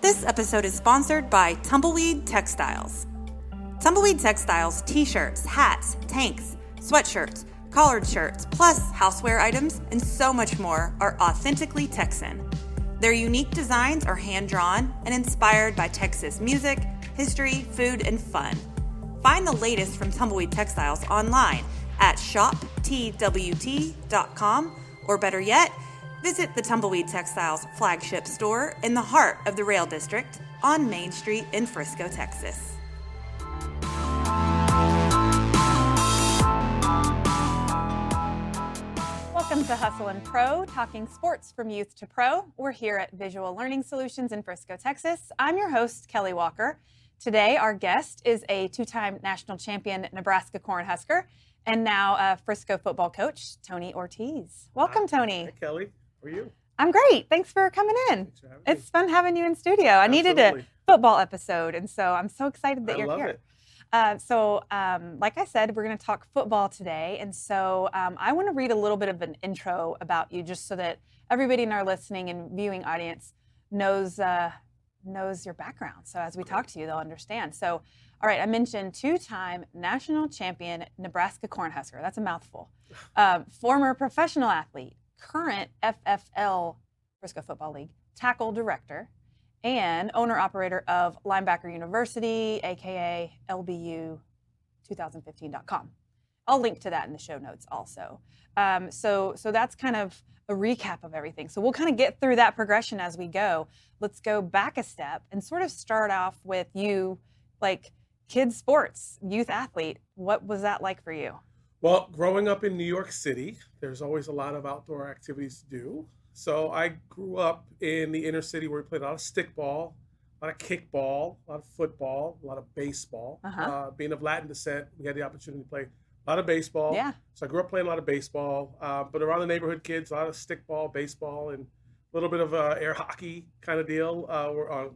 This episode is sponsored by Tumbleweed Textiles. Tumbleweed Textiles t-shirts, hats, tanks, sweatshirts, collared shirts, plus houseware items, and so much more are authentically Texan. Their unique designs are hand-drawn and inspired by Texas music, history, food, and fun. Find the latest from Tumbleweed Textiles online at shoptwt.com, or better yet, visit the Tumbleweed Textiles flagship store in the heart of the Rail District on Main Street in Frisco, Texas. Welcome to Hustle and Pro, talking sports from youth to pro. We're here at Visual Learning Solutions in Frisco, Texas. I'm your host, Kelly Walker. Today, our guest is a two-time national champion Nebraska Cornhusker and now a Frisco football coach, Tony Ortiz. Welcome, Tony. Hey, Kelly. How are you? I'm great. Thanks for coming in. Thanks for having me. It's fun having you in studio. I needed a football episode, and so I'm so excited that you're here. Like I said, we're going to talk football today, and so I want to read a little bit of an intro about you, just so that everybody in our listening and viewing audience knows your background. So as we talk to you, they'll understand. So, all right, I mentioned two-time national champion Nebraska Cornhusker. That's a mouthful. Former professional athlete, current FFL, Frisco Football League, tackle director, and owner-operator of Linebacker University, aka LBU2015.com. I'll link to that in the show notes also. So that's kind of a recap of everything. So we'll kind of get through that progression as we go. Let's go back a step and sort of start off with you, like kids sports, youth athlete. What was that like for you? Well, growing up in New York City, there's always a lot of outdoor activities to do. So I grew up in the inner city where we played a lot of stickball, a lot of kickball, a lot of football, a lot of baseball. Being of Latin descent, we had the opportunity to play a lot of baseball. Yeah. So I grew up playing a lot of baseball, but around the neighborhood kids, a lot of stickball, baseball, and a little bit of air hockey kind of deal.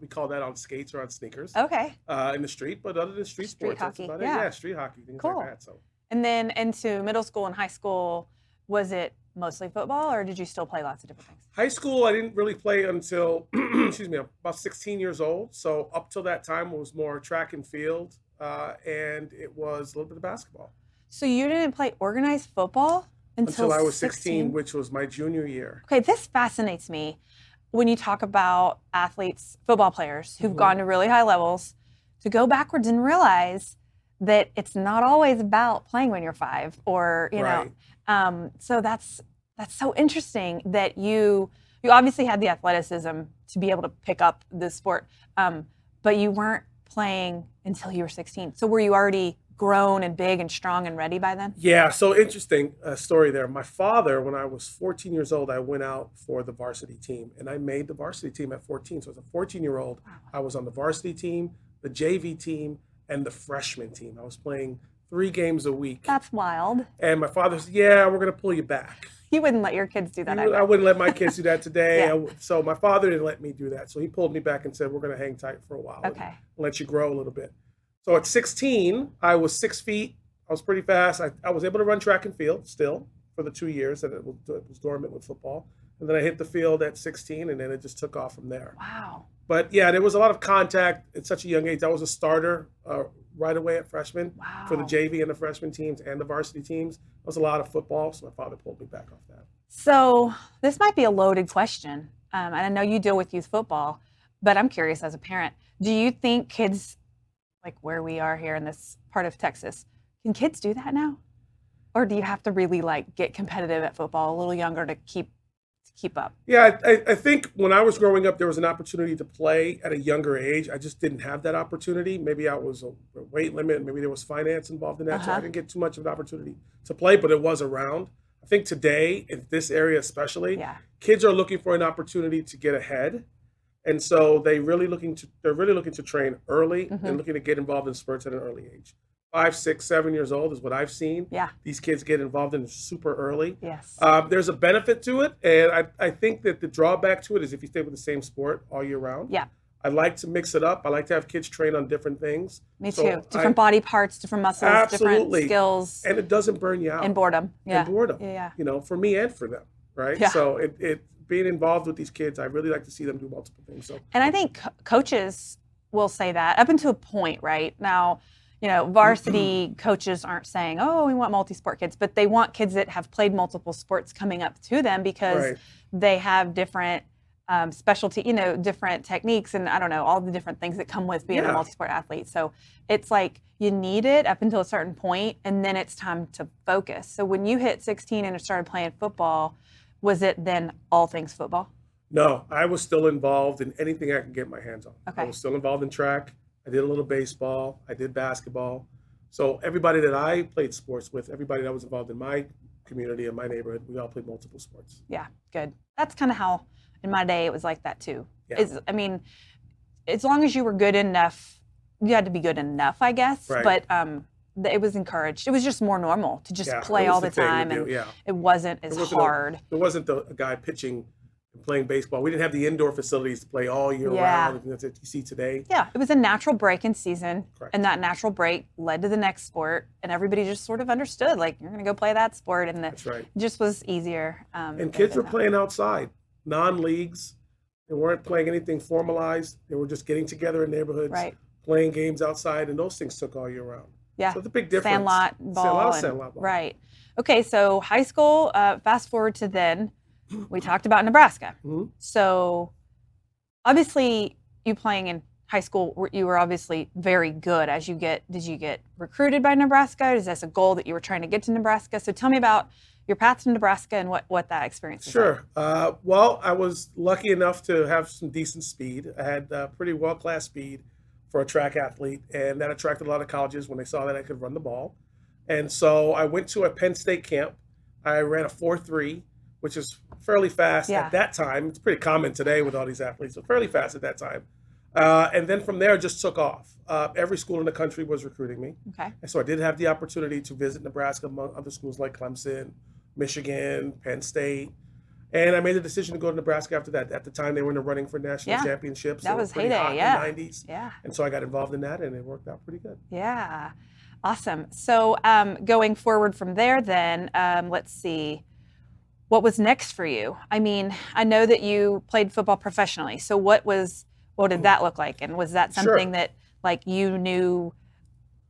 We call that on skates or on sneakers. Okay. In the street, but other than street sports, hockey. that's about Yeah. it. Yeah, street hockey, things Cool. like that. So. And then into middle school and high school, was it mostly football, or did you still play lots of different things? High school, I didn't really play until, about 16 years old. So up till that time, it was more track and field, and it was a little bit of basketball. So you didn't play organized football until I was 16, which was my junior year. Okay, this fascinates me when you talk about athletes, football players who've gone to really high levels, to go backwards and realize that it's not always about playing when you're 5 or, you know. So that's so interesting that you obviously had the athleticism to be able to pick up this sport, but you weren't playing until you were 16. So were you already grown and big and strong and ready by then? Yeah, so interesting story there. My father, when I was 14 years old, I went out for the varsity team, and I made the varsity team at 14. So as a 14-year-old, I was on the varsity team, the JV team, and the freshman team. I was playing 3 games a week. That's wild. And my father said, yeah, we're going to pull you back. You wouldn't let your kids do that. I wouldn't let my kids do that today. Yeah. So my father didn't let me do that. So he pulled me back and said, we're going to hang tight for a while. Okay. And let you grow a little bit. So at 16, I was 6 feet. I was pretty fast. I was able to run track and field still for the 2 years that it was dormant with football. And then I hit the field at 16, and then it just took off from there. Wow. But yeah, there was a lot of contact at such a young age. I was a starter right away at freshman for the JV and the freshman teams and the varsity teams. It was a lot of football, so my father pulled me back off that. So this might be a loaded question, and I know you deal with youth football, but I'm curious as a parent, do you think kids, like where we are here in this part of Texas, can kids do that now? Or do you have to really like get competitive at football a little younger to keep up? Yeah, I think when I was growing up, there was an opportunity to play at a younger age. I just didn't have that opportunity. Maybe I was a weight limit. Maybe there was finance involved in that. So I didn't get too much of an opportunity to play, but it was around. I think today, in this area especially, kids are looking for an opportunity to get ahead. And so they're really looking to train early and looking to get involved in sports at an early age. 5, 6, 7 years old is what I've seen. Yeah. These kids get involved in super early. Yes. There's a benefit to it, and I think that the drawback to it is if you stay with the same sport all year round. Yeah. I like to mix it up. I like to have kids train on different things. Me too. Different body parts, different muscles, different skills. And it doesn't burn you out. And boredom. Yeah. And boredom. Yeah. You know, for me and for them, right? Yeah. So it being involved with these kids, I really like to see them do multiple things. So, and I think coaches will say that up until a point, right? Now, varsity coaches aren't saying, oh, we want multi-sport kids, but they want kids that have played multiple sports coming up to them because they have different specialty, different techniques, and I don't know, all the different things that come with being a multi-sport athlete. So it's like you need it up until a certain point, and then it's time to focus. So when you hit 16 and started playing football, was it then all things football? No, I was still involved in anything I could get my hands on. Okay. I was still involved in track. I did a little baseball. I did basketball. So everybody that I played sports with, everybody that was involved in my community and my neighborhood, we all played multiple sports. Yeah, good. That's kind of how in my day it was like that too. Yeah. I mean, as long as you were good enough, you had to be good enough, I guess. Right. But it was encouraged. It was just more normal to just play all the time, and it wasn't as hard. There wasn't a guy pitching and playing baseball. We didn't have the indoor facilities to play all year round that you see today. Yeah, it was a natural break in season. Correct. And that natural break led to the next sport, and everybody just sort of understood, like, you're going to go play that sport, and That's right. it just was easier. And kids were playing outside, non-leagues. They weren't playing anything formalized. They were just getting together in neighborhoods, playing games outside, and those things took all year round. Yeah, so it's a big difference. Sandlot ball. Sandlot ball. Right. Okay, so high school, fast forward to then, we talked about Nebraska. Mm-hmm. So obviously you playing in high school, you were obviously very good. Did you get recruited by Nebraska? Is this a goal that you were trying to get to Nebraska? So tell me about your path to Nebraska and what that experience was Sure. Well, I was lucky enough to have some decent speed. I had pretty world-class speed for a track athlete, and that attracted a lot of colleges when they saw that I could run the ball. And so I went to a Penn State camp. I ran a 4.3, which is fairly fast at that time. It's pretty common today with all these athletes, so fairly fast at that time. And then from there, it just took off. Every school in the country was recruiting me. Okay. And so I did have the opportunity to visit Nebraska among other schools like Clemson, Michigan, Penn State. And I made the decision to go to Nebraska after that. At the time, they were in the running for national championships. That was pretty heyday, hot in the 90s. Yeah. And so I got involved in that, and it worked out pretty good. Yeah. Awesome. So going forward from there then, let's see. What was next for you? I mean, I know that you played football professionally. So what did that look like? And was that something that like you knew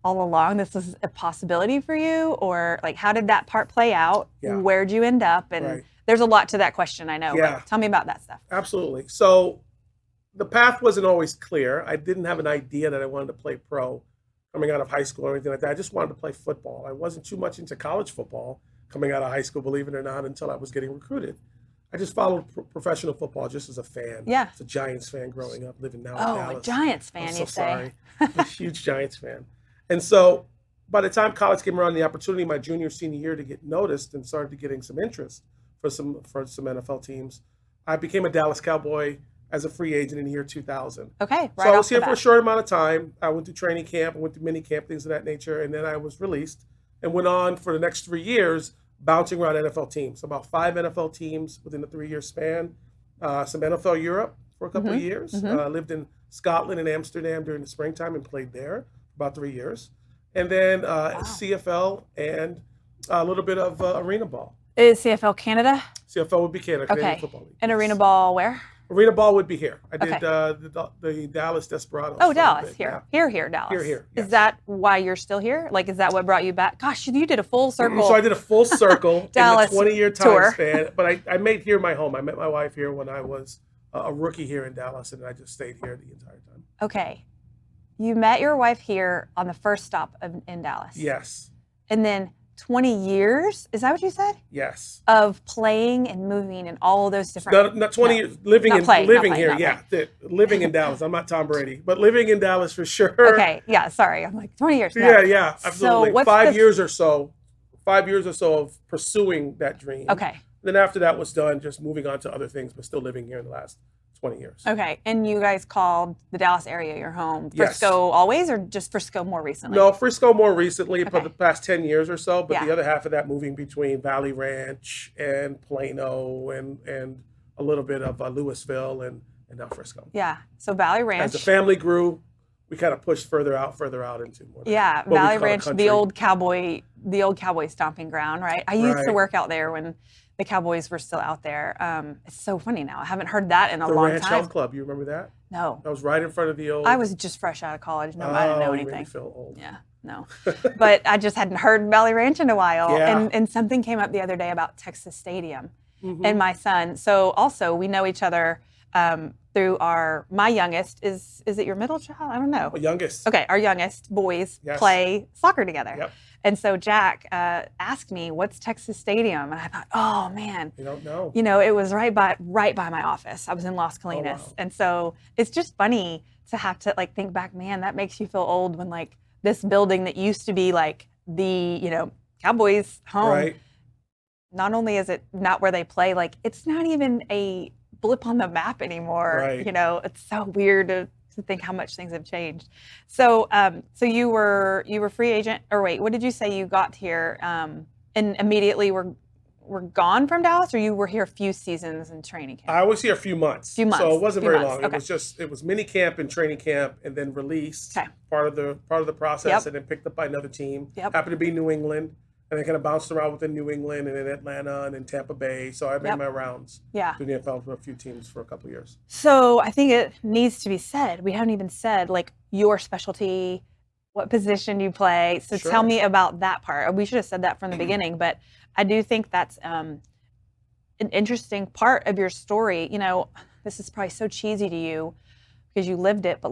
all along this was a possibility for you? Or like how did that part play out? Yeah. Where'd you end up? And there's a lot to that question, I know. Yeah. But tell me about that stuff. Absolutely. So the path wasn't always clear. I didn't have an idea that I wanted to play pro coming out of high school or anything like that. I just wanted to play football. I wasn't too much into college football coming out of high school, believe it or not, until I was getting recruited. I just followed professional football just as a fan. Yeah. As a Giants fan growing up, living now in Oh, Dallas. a Giants fan, I'm you sorry. say. I'm a huge Giants fan. And so by the time college came around, the opportunity my junior, senior year to get noticed and started getting some interest for some NFL teams, I became a Dallas Cowboy as a free agent in the year 2000. Okay, right. So I was here for a short amount of time. I went to training camp, I went to mini camp, things of that nature, and then I was released and went on for the next 3 years bouncing around NFL teams. About 5 NFL teams within a 3-year span. Some NFL Europe for a couple of years. Lived in Scotland and Amsterdam during the springtime and played there for about 3 years. And then CFL and a little bit of arena ball. Is CFL Canada? CFL would be Canada, Canadian Football League. And arena ball where? Arena ball would be here. I did the Dallas Desperados. Oh, Dallas, here, Dallas. Here. Yes. Is that why you're still here? Like, is that what brought you back? Gosh, you did a full circle. So I did a full circle Dallas in a 20-year time tour. span. But I made here my home. I met my wife here when I was a rookie here in Dallas, and I just stayed here the entire time. Okay. You met your wife here on the first stop in Dallas. Yes. And then 20 years, is that what you said? Yes. Of playing and moving and all of those different... Not 20 years, living here. Living in Dallas. I'm not Tom Brady, but living in Dallas for sure. Okay, yeah, sorry. I'm like, 20 years. Yeah, absolutely. So 5 years or so of pursuing that dream. Okay. Then after that was done, just moving on to other things, but still living here in the last 20 years. Okay, and you guys called the Dallas area your home. Yes. Frisco always, or just Frisco more recently? No, Frisco more recently for the past 10 years or so, but Yeah. the other half of that moving between Valley Ranch and Plano and a little bit of Louisville and now Frisco. Yeah, so Valley Ranch. As the family grew, we kind of pushed further out into more. Yeah, Valley Ranch, the old cowboy stomping ground, right? I used to work out there when the Cowboys were still out there. It's so funny now. I haven't heard that in a long time. The Ranch Health Club, you remember that? No. That was right in front of the old. I was just fresh out of college. No, I didn't know anything. You made me feel old. Yeah, no. But I just hadn't heard Valley Ranch in a while. Yeah. And something came up the other day about Texas Stadium and my son. So also we know each other through my youngest, is it your middle child? I don't know. Youngest. Okay, our youngest boys play soccer together. Yep. And so Jack asked me, "What's Texas Stadium?" And I thought, "Oh man, you don't know." It was right by my office. I was in Las Colinas, and so it's just funny to have to think back. Man, that makes you feel old when this building that used to be the Cowboys' home. Right. Not only is it not where they play, it's not even a blip on the map anymore. Right. It's so weird to think how much things have changed. So so you were free agent, or wait, what did you say you got here and immediately were gone from Dallas, or you were here a few seasons in training camp? I was here a few months. So it wasn't very long. Okay. It was mini camp and training camp and then released part of the process and then picked up by another team. Happened to be New England. And I kind of bounced around within New England and in Atlanta and in Tampa Bay. So I made my rounds through the NFL for a few teams for a couple of years. So I think it needs to be said. We haven't even said your specialty, what position you play. So tell me about that part. We should have said that from the beginning, but I do think that's an interesting part of your story. This is probably so cheesy to you because you lived it, but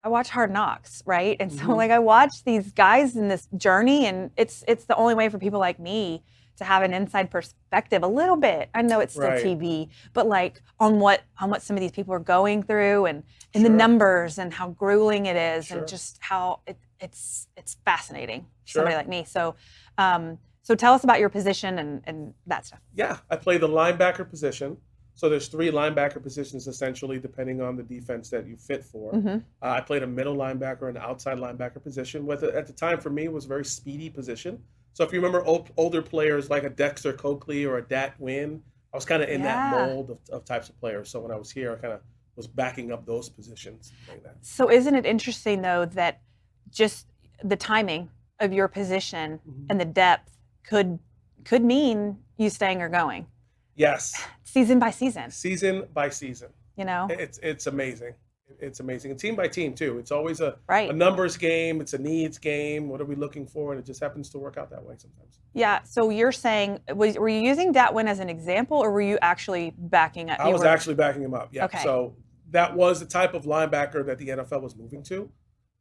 I watch Hard Knocks, right? And so I watch these guys in this journey, and it's the only way for people like me to have an inside perspective a little bit. I know it's still TV, but on what some of these people are going through and the numbers and how grueling it is and just how it's fascinating for somebody like me. So so tell us about your position and that stuff. Yeah, I play the linebacker position. So there's 3 linebacker positions essentially, depending on the defense that you fit for. I played a middle linebacker and outside linebacker position. At the time for me, it was a very speedy position. So if you remember older players like a Dexter Coakley or a Dat Wynn, I was kind of in that mold of types of players. So when I was here, I kind of was backing up those positions. Like that. So isn't it interesting though that just the timing of your position and the depth could mean you staying or going? Yes. Season by season. Season by season. It's amazing. It's amazing. And team by team too. It's always a numbers game. It's a needs game. What are we looking for? And it just happens to work out that way sometimes. Yeah. So you're saying, were you using Datwin as an example, or were you actually backing up? I was actually backing him up. Yeah. Okay. So that was the type of linebacker that the NFL was moving to,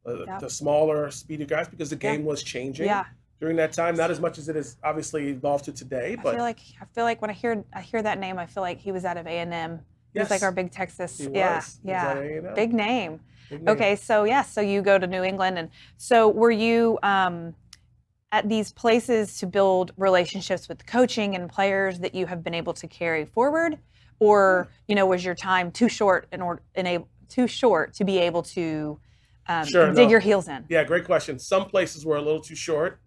the smaller, speedier guys, because the game was changing. Yeah. During that time, not as much as it has obviously evolved to today, but I feel like when I hear that name, I feel like he was out of A&M. He was our big Texas. He was. He was out of A&M. Big name. Okay, so you go to New England, and so were you at these places to build relationships with coaching and players that you have been able to carry forward, or was your time too short to be able to dig your heels in? Yeah, great question. Some places were a little too short.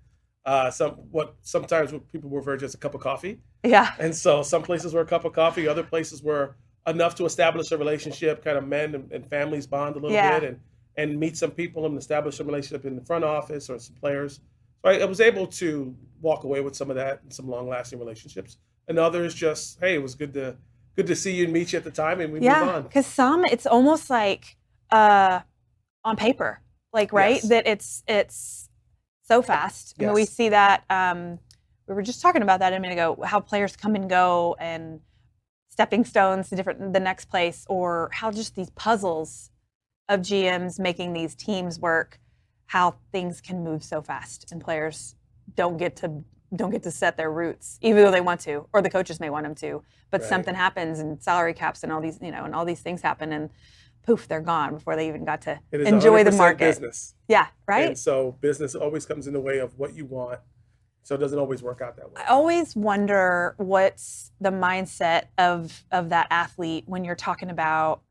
Sometimes people refer to as a cup of coffee. Yeah. And so some places were a cup of coffee. Other places were enough to establish a relationship, kind of men and families bond a little bit and meet some people and establish a relationship in the front office or some players. So I was able to walk away with some of that and some long-lasting relationships. And others just, hey, it was good to see you and meet you at the time, and we move on. Because some, it's almost like on paper, that it's so fast. Yes. We see that. We were just talking about that a minute ago, how players come and go and stepping stones to the next place, or how just these puzzles of GMs making these teams work, how things can move so fast and players don't get to set their roots, even though they want to, or the coaches may want them to, but something happens and salary caps and all these, and all these things happen, and poof, they're gone before they even got to enjoy the market. Business. Yeah, right? And so business always comes in the way of what you want. So it doesn't always work out that way. I always wonder what's the mindset of that athlete when you're talking about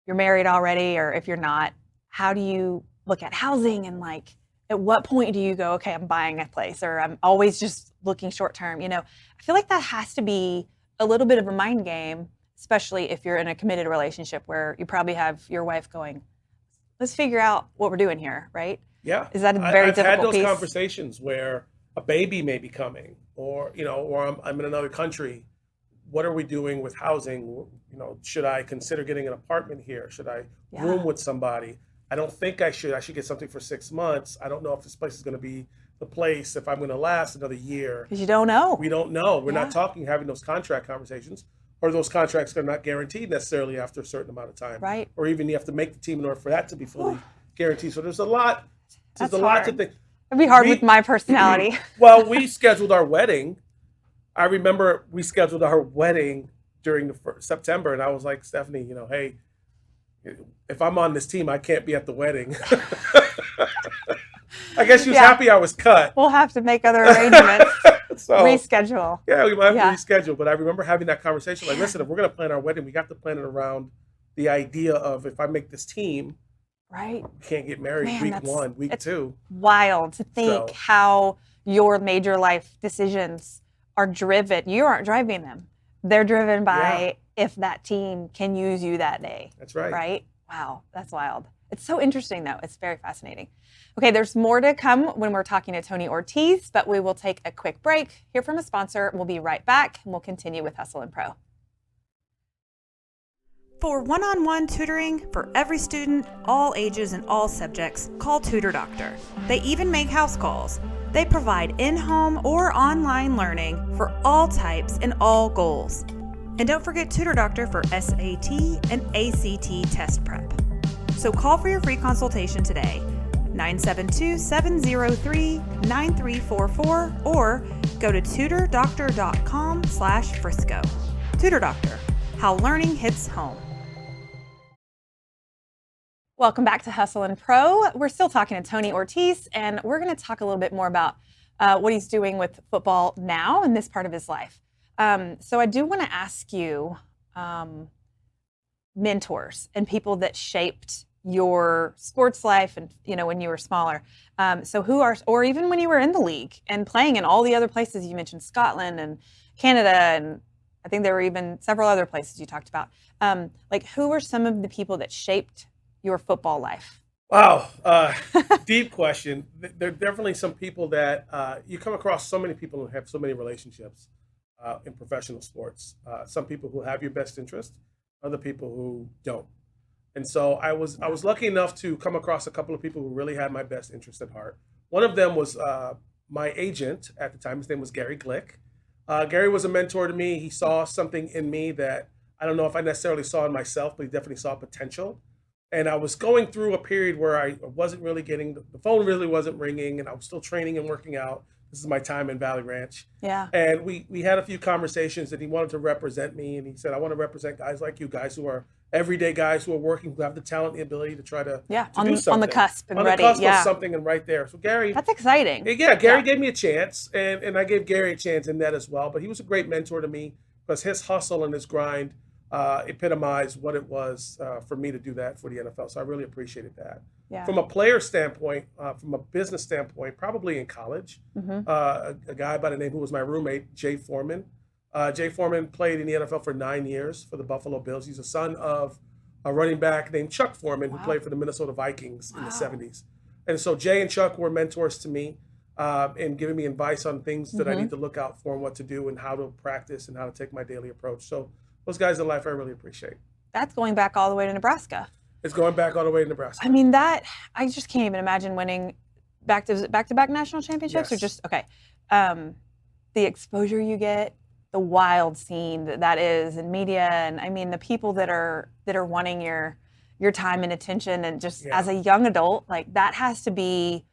you're married already, or if you're not, how do you look at housing, and at what point do you go, okay, I'm buying a place, or I'm always just looking short term? I feel like that has to be a little bit of a mind game, especially if you're in a committed relationship where you probably have your wife going, let's figure out what we're doing here, right? Yeah. Is that a very I've difficult had those piece? conversations where a baby may be coming, or I'm in another country. What are we doing with housing? Should I consider getting an apartment here? Should I room with somebody? I don't think I should. I should get something for 6 months. I don't know if this place is going to be the place, if I'm going to last another year. Because you don't know. We don't know. We're not having those contract conversations, or those contracts are not guaranteed necessarily after a certain amount of time. Right. Or even you have to make the team in order for that to be fully guaranteed. So there's a lot. That's a lot to hard. think. It'd be hard with my personality. Well, we scheduled our wedding. I remember we scheduled our wedding during September, and I was like, Stephanie, hey, if I'm on this team, I can't be at the wedding. I guess she was happy I was cut. We'll have to make other arrangements. Reschedule. Yeah, we might have to reschedule. But I remember having that conversation. Like, listen, if we're going to plan our wedding, we have to plan it around the idea of, if I make this team, right, we can't get married week 1, week 2. Wild to think how your major life decisions are driven. You aren't driving them. They're driven by if that team can use you that day. That's right. Right? Wow, that's wild. It's so interesting, though. It's very fascinating. Okay, there's more to come when we're talking to Tony Ortiz, but we will take a quick break, hear from a sponsor. We'll be right back, and we'll continue with Hustle and Pro. For one-on-one tutoring for every student, all ages and all subjects, call Tutor Doctor. They even make house calls. They provide in-home or online learning for all types and all goals. And don't forget Tutor Doctor for SAT and ACT test prep. So call for your free consultation today, 972-703-9344, or go to tutordoctor.com/Frisco. Tutor Doctor, how learning hits home. Welcome back to Hustle and Pro. We're still talking to Tony Ortiz, and we're going to talk a little bit more about what he's doing with football now in this part of his life. So I do want to ask you, mentors and people that shaped your sports life and, when you were smaller. So who are, or even when you were in the league and playing in all the other places you mentioned, Scotland and Canada, and I think there were even several other places you talked about. Who are some of the people that shaped your football life? Wow. Deep question. There are definitely some people that you come across, so many people who have so many relationships in professional sports. Some people who have your best interest, other people who don't. And so I was lucky enough to come across a couple of people who really had my best interest at heart. One of them was my agent at the time. His name was Gary Glick. Gary was a mentor to me. He saw something in me that I don't know if I necessarily saw in myself, but he definitely saw potential. And I was going through a period where I wasn't really getting, the phone really wasn't ringing, and I was still training and working out. This is my time in Valley Ranch. Yeah. And we had a few conversations, and he wanted to represent me. And he said, I want to represent guys like you, guys who are everyday guys who are working, who have the talent and the ability to try to do something. On the cusp and on ready. On the cusp of something and right there. So Gary. That's exciting. Yeah, Gary gave me a chance, and I gave Gary a chance in that as well. But he was a great mentor to me because his hustle and his grind epitomized what it was for me to do that for the NFL. So I really appreciated that. Yeah. From a player standpoint, from a business standpoint, probably in college, a guy by the name who was my roommate, Jay Foreman. Jay Foreman played in the NFL for 9 years for the Buffalo Bills. He's a son of a running back named Chuck Foreman, who played for the Minnesota Vikings in the 70s. And so Jay and Chuck were mentors to me and giving me advice on things that I need to look out for and what to do and how to practice and how to take my daily approach. So those guys in life I really appreciate. That's going back all the way to Nebraska. It's going back all the way to Nebraska. I mean, I just can't even imagine winning back-to-back national championships. Or just, okay, the exposure you get, the wild scene that is in media, and I mean the people that are wanting your time and attention, and just as a young adult, like that has to be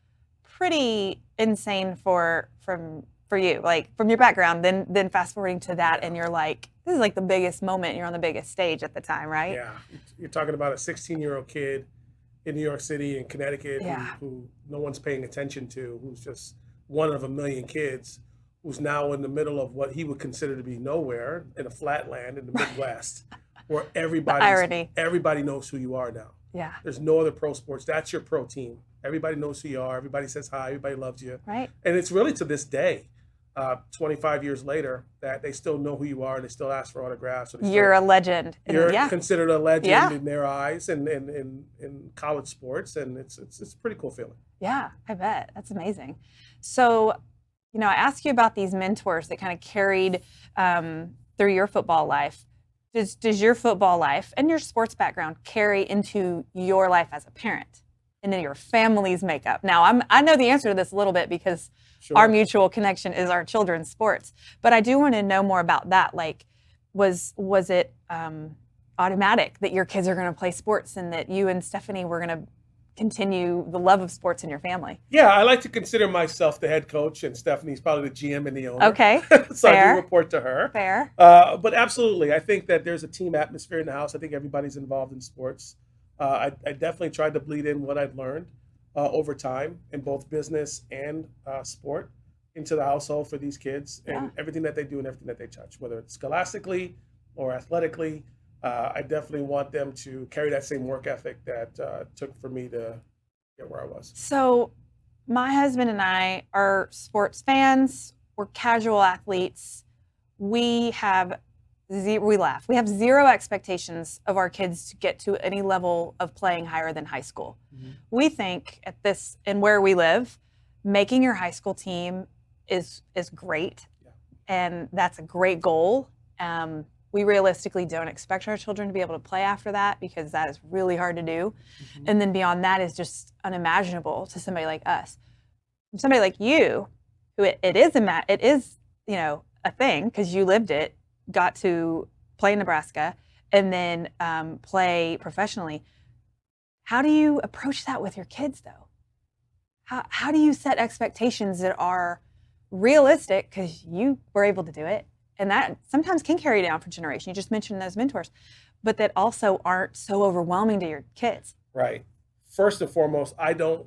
pretty insane from you, like from your background, then fast forwarding to that, and you're like, this is like the biggest moment. You're on the biggest stage at the time, right? Yeah, you're talking about a 16-year-old kid in New York City and Connecticut who no one's paying attention to, who's just one of a million kids, who's now in the middle of what he would consider to be nowhere in a flat land in the Midwest, where everybody knows who you are now. Yeah. There's no other pro sports. That's your pro team. Everybody knows who you are. Everybody says hi. Everybody loves you. Right. And it's really to this day. 25 years later, that they still know who you are and they still ask for autographs. You're a legend. You're considered a legend in their eyes and in college sports, and it's a pretty cool feeling. Yeah, I bet. That's amazing. So, I asked you about these mentors that kind of carried through your football life. Does your football life and your sports background carry into your life as a parent and in your family's makeup? Now, I know the answer to this a little bit because our mutual connection is our children's sports, but I do want to know more about that. Like, was it automatic that your kids are going to play sports and that you and Stephanie were going to continue the love of sports in your family? Yeah, I like to consider myself the head coach, and Stephanie's probably the GM and the owner. Okay, so fair. I do report to her. Fair. But absolutely, I think that there's a team atmosphere in the house. I think everybody's involved in sports. I definitely tried to bleed in what I've learned over time in both business and sport into the household for these kids, and everything that they do and everything that they touch, whether it's scholastically or athletically. I definitely want them to carry that same work ethic that took for me to get where I was. So my husband and I are sports fans. We're casual athletes. We have zero expectations of our kids to get to any level of playing higher than high school. Mm-hmm. We think at this and where we live, making your high school team is great. Yeah. And that's a great goal. We realistically don't expect our children to be able to play after that because that is really hard to do. Mm-hmm. And then beyond that is just unimaginable to somebody like us. Somebody like you, who it is a thing because you lived it, got to play in Nebraska and then play professionally. How do you approach that with your kids though? How do you set expectations that are realistic because you were able to do it? And that sometimes can carry down for generation. You just mentioned those mentors, but that also aren't so overwhelming to your kids. Right. First and foremost, I don't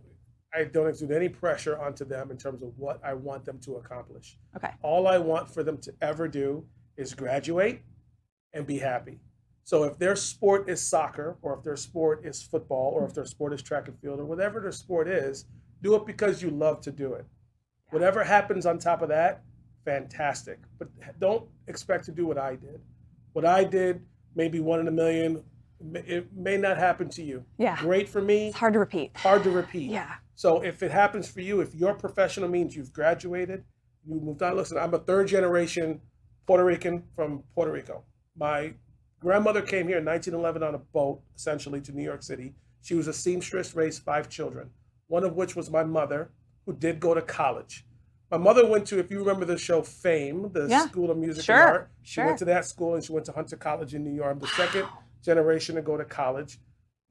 exude any pressure onto them in terms of what I want them to accomplish. Okay. All I want for them to ever do is graduate and be happy. So if their sport is soccer, or if their sport is football, or if their sport is track and field, or whatever their sport is, do it because you love to do it. Yeah. Whatever happens on top of that, fantastic, but don't expect to do what I did. What I did, maybe 1 in a million. It may not happen to you. Yeah. Great for me. It's hard to repeat. Hard to repeat. Yeah. So if it happens for you, if your professional means you've graduated, you moved on. Listen, I'm a third generation Puerto Rican from Puerto Rico. My grandmother came here in 1911 on a boat, essentially, to New York City. She was a seamstress, raised 5 children, one of which was my mother, who did go to college. My mother went to, if you remember the show Fame, the School of Music and Art. She went to that school and she went to Hunter College in New York. I'm the second generation to go to college.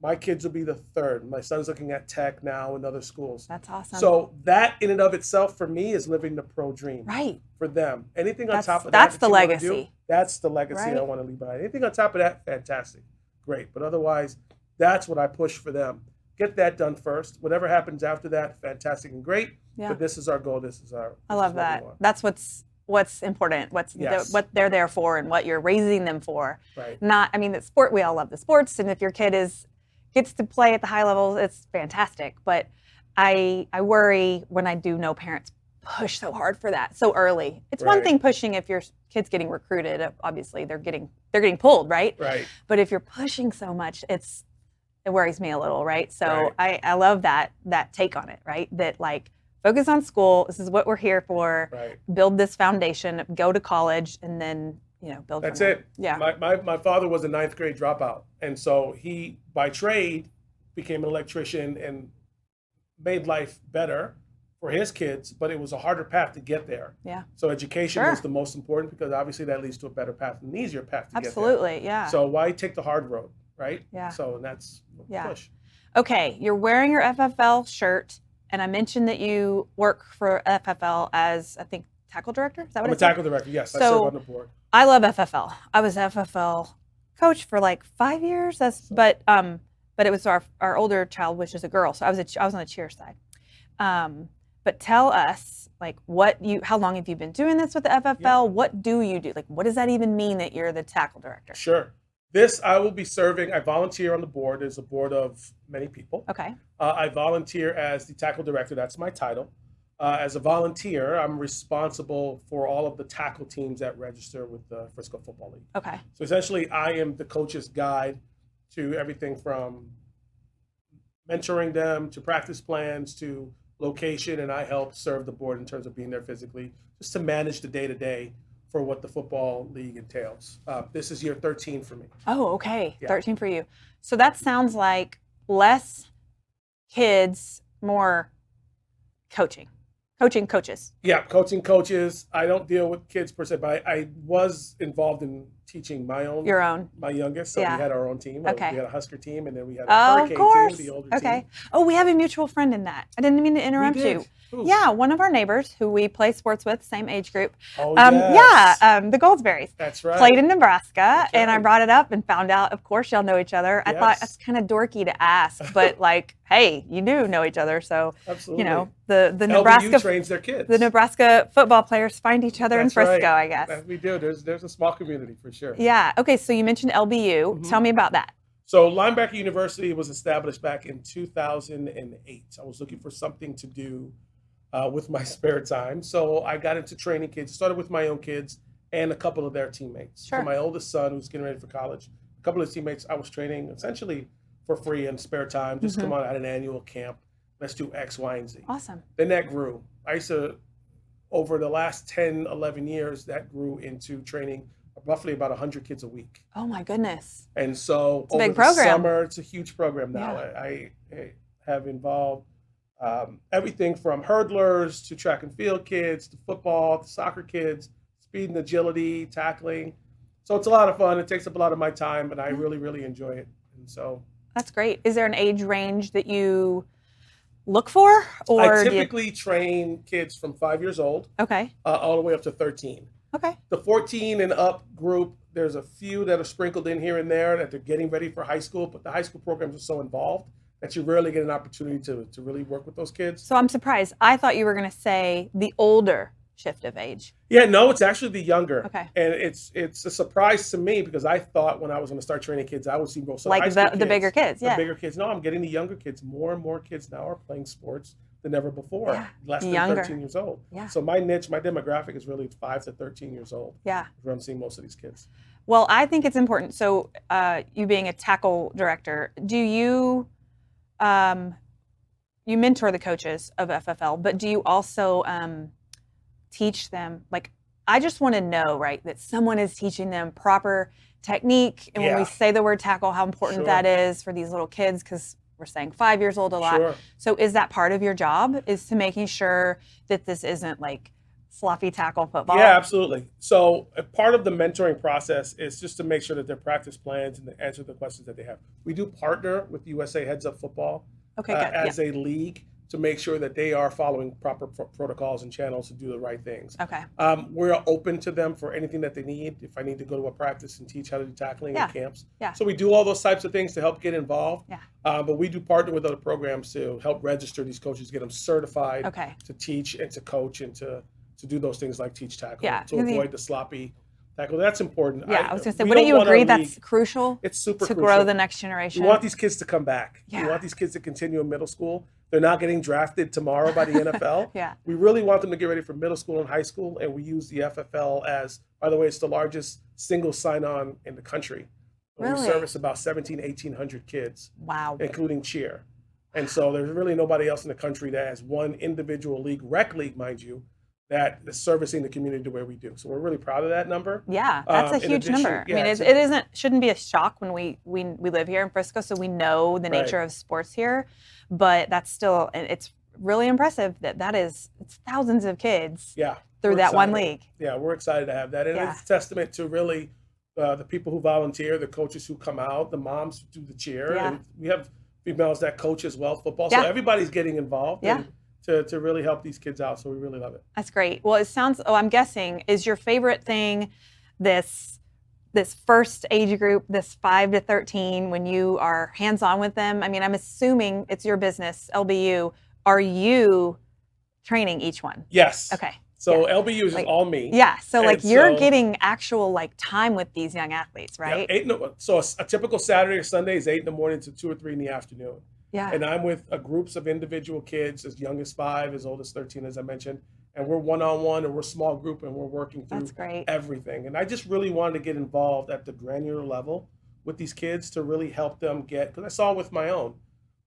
My kids will be the third. My son's looking at tech now and other schools. That's awesome. So that in and of itself for me is living the pro dream. Right. For them. Anything on top of that. That's the legacy. That's the legacy I want to leave behind. Anything on top of that, fantastic. Great. But otherwise, that's what I push for them. Get that done first. Whatever happens after that, fantastic and great. Yeah. But this is our goal. I love that. That's what's important. What they're there for and what you're raising them for. Right. The sport, we all love the sports, and if your kid gets to play at the high levels, it's fantastic. But I worry when I do know parents push so hard for that so early. It's one thing pushing if your kid's getting recruited. Obviously, they're getting pulled, right? Right. But if you're pushing so much, it worries me a little, right? So I love that take on it, right? That focus on school. This is what we're here for. Right. Build this foundation. Go to college, and then build. That's from it. Yeah. My father was a 9th grade dropout, and so he, by trade, became an electrician and made life better for his kids. But it was a harder path to get there. Yeah. So education was the most important because obviously that leads to a better path, an easier path to get there. Absolutely. Yeah. So why take the hard road, right? Yeah. So that's push. Okay, you're wearing your FFL shirt. And I mentioned that you work for FFL as, I think, tackle director? Is that what I'm a tackle director, yes. I serve on the board. I love FFL. I was FFL coach for 5 years. But it was our older child, which is a girl. So I was on the cheer side. But tell us, how long have you been doing this with the FFL? Yeah. What do you do? What does that even mean that you're the tackle director? Sure. This, I will be serving, I volunteer on the board. There's a board of many people. Okay. I volunteer as the tackle director. That's my title. As a volunteer, I'm responsible for all of the tackle teams that register with the Frisco Football League. Okay. So essentially, I am the coach's guide to everything from mentoring them to practice plans to location, and I help serve the board in terms of being there physically, just to manage the day-to-day for what the football league entails. This is year 13 for me. Oh, okay. Yeah. 13 for you. So that sounds like less kids, more coaching coaches. Yeah, coaching coaches. I don't deal with kids per se, but I was involved in teaching my youngest. So Yeah. we had our own team. Okay. We had a Husker team, and then we had a Hurricane team, the older team. Oh, we have a mutual friend in that. I didn't mean to interrupt you. Who? Yeah, one of our neighbors who we play sports with, same age group. Oh, yes. The Goldsberries. That's right. Played in Nebraska, That's and I right. brought it up and found out, of course, y'all know each other. I thought that's kind of dorky to ask, but like, hey, you do know each other. So, Absolutely. the LBU Nebraska trains their kids. The Nebraska football players find each other in Frisco, right. I guess. We do. There's a small community for sure. Yeah. Okay. So you mentioned LBU. Tell me about that. So Linebacker University was established back in 2008. I was looking for something to do with my spare time. So I got into training kids, started with my own kids and a couple of their teammates. Sure. So my oldest son, who's getting ready for college, a couple of his teammates I was training essentially for free in spare time. Just come on at an annual camp. Let's do X, Y, and Z. Awesome. Then that grew. I used to, over the last 10, 11 years, that grew into training roughly about 100 kids a week. Oh my goodness. And so a over big the program. summer, it's a huge program now. Yeah. I have involved everything from hurdlers to track and field kids to football to soccer kids, speed and agility, tackling. So it's a lot of fun. It takes up a lot of my time, and I really, really enjoy it. And so That's great. Is there an age range that you look for, or I typically train kids from 5 years old Okay. All the way up to 13. Okay. The 14 and up group, there's a few that are sprinkled in here and there that they're getting ready for high school, but the high school programs are so involved that you rarely get an opportunity to really work with those kids. So I'm surprised. I thought you were going to say the older shift of age. Yeah, no, it's actually the younger. Okay. And it's a surprise to me because I thought when I was going to start training kids, I would see most of Like high school the kids, bigger kids, yeah. The bigger kids. No, I'm getting the younger kids. More and more kids now are playing sports than ever before. Yeah, Less than younger. 13 years old. Yeah. So my niche, my demographic is really 5 to 13 years old. Yeah. Where I'm seeing most of these kids. Well, I think it's important. So you being a tackle director, do you you mentor the coaches of FFL, but do you also teach them? Like, I just want to know, right, that someone is teaching them proper technique. And when we say the word tackle, how important that is for these little kids, because we're saying 5 years old a lot. Sure. So is that part of your job, is to making sure that this isn't like fluffy tackle football? Yeah, absolutely. So a part of the mentoring process is just to make sure that their practice plans and to answer the questions that they have. We do partner with USA Heads Up Football as a league to make sure that they are following proper protocols and channels to do the right things. Okay. We're open to them for anything that they need. If I need to go to a practice and teach how to do tackling in camps. Yeah. So we do all those types of things to help get involved. Yeah. But we do partner with other programs to help register these coaches, get them certified to teach and to coach and to do those things like teach tackle to avoid the sloppy tackle. That's important. Yeah, I was going to say, wouldn't you agree that's crucial? It's super to crucial. Grow the next generation. We want these kids to come back. Yeah. We want these kids to continue in middle school. They're not getting drafted tomorrow by the NFL. Yeah. We really want them to get ready for middle school and high school, and we use the FFL as, by the way, it's the largest single sign-on in the country. Really? We service about 1,800 kids. Wow. Including cheer. And so there's really nobody else in the country that has one individual league, rec league, mind you, that is servicing the community the way we do. So we're really proud of that number. Yeah, that's a huge number. I mean, it shouldn't be a shock when we live here in Frisco, so we know the nature of sports here, but that's still, it's really impressive it's thousands of kids through that one league. Yeah, we're excited to have that. And it's a testament to really the people who volunteer, the coaches who come out, the moms who do the cheer. Yeah. And we have females that coach as well, football. So everybody's getting involved. Yeah. To really help these kids out. So we really love it. That's great. Well, it sounds, I'm guessing, is your favorite thing this first age group, this 5 to 13, when you are hands-on with them? I mean, I'm assuming it's your business, LBU. Are you training each one? Yes. Okay. So LBU is all me. Yeah. So you're getting actual time with these young athletes, right? Yeah, so a typical Saturday or Sunday is 8 in the morning to 2 or 3 in the afternoon. Yeah. And I'm with groups of individual kids as young as 5, as old as 13, as I mentioned. And we're one-on-one, and we're small group, and we're working through everything. And I just really wanted to get involved at the granular level with these kids to really help them get, because I saw with my own,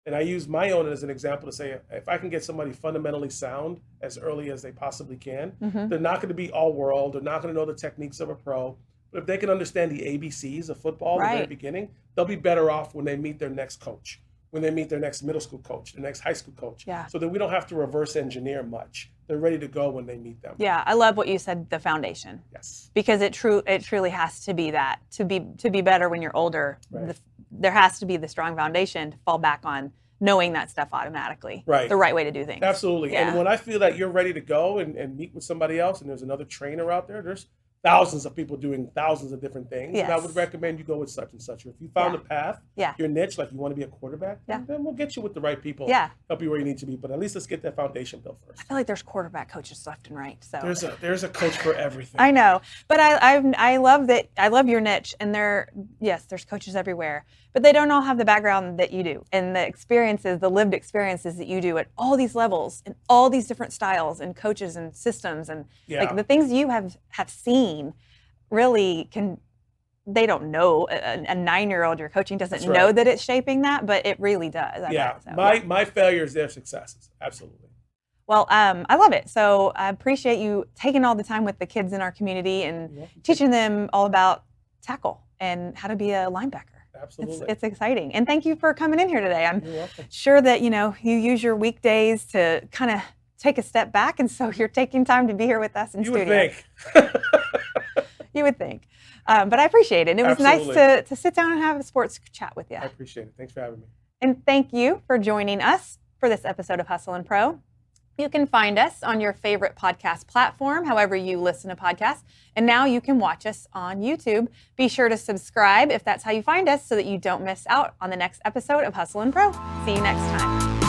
and I use my own as an example to say, if I can get somebody fundamentally sound as early as they possibly can, they're not going to be all world, they're not going to know the techniques of a pro, but if they can understand the ABCs of football at the very beginning, they'll be better off when they meet their next coach, when they meet their next middle school coach, their next high school coach, so that we don't have to reverse engineer much. They're ready to go when they meet them. Yeah, I love what you said, the foundation. Yes. Because it truly has to be that. To be better when you're older, there has to be the strong foundation to fall back on, knowing that stuff automatically. Right. The right way to do things. Absolutely. Yeah. And when I feel that you're ready to go and meet with somebody else, and there's another trainer out there, there's thousands of people doing thousands of different things. Yes. And I would recommend you go with such and such. Or if you found a path, your niche, like you want to be a quarterback, then we'll get you with the right people, help you where you need to be. But at least let's get that foundation built first. I feel like there's quarterback coaches left and right. So there's a coach for everything. I know, but I love that. I love your niche, and there's coaches everywhere, but they don't all have the background that you do, and the experiences, the lived experiences that you do at all these levels, and all these different styles and coaches and systems, and like the things you have seen really they don't know. A 9-year-old you're coaching doesn't know that it's shaping that, but it really does. My failures, their successes. Absolutely. Well, I love it. So I appreciate you taking all the time with the kids in our community and teaching them all about tackle and how to be a linebacker. Absolutely. It's exciting. And thank you for coming in here today. I'm sure that, you use your weekdays to kind of take a step back, and so you're taking time to be here with us in studio. You would think. You would think. But I appreciate it. And it was nice to sit down and have a sports chat with you. I appreciate it. Thanks for having me. And thank you for joining us for this episode of Hustle and Pro. You can find us on your favorite podcast platform, however you listen to podcasts. And now you can watch us on YouTube. Be sure to subscribe if that's how you find us, so that you don't miss out on the next episode of Hustle and Pro. See you next time.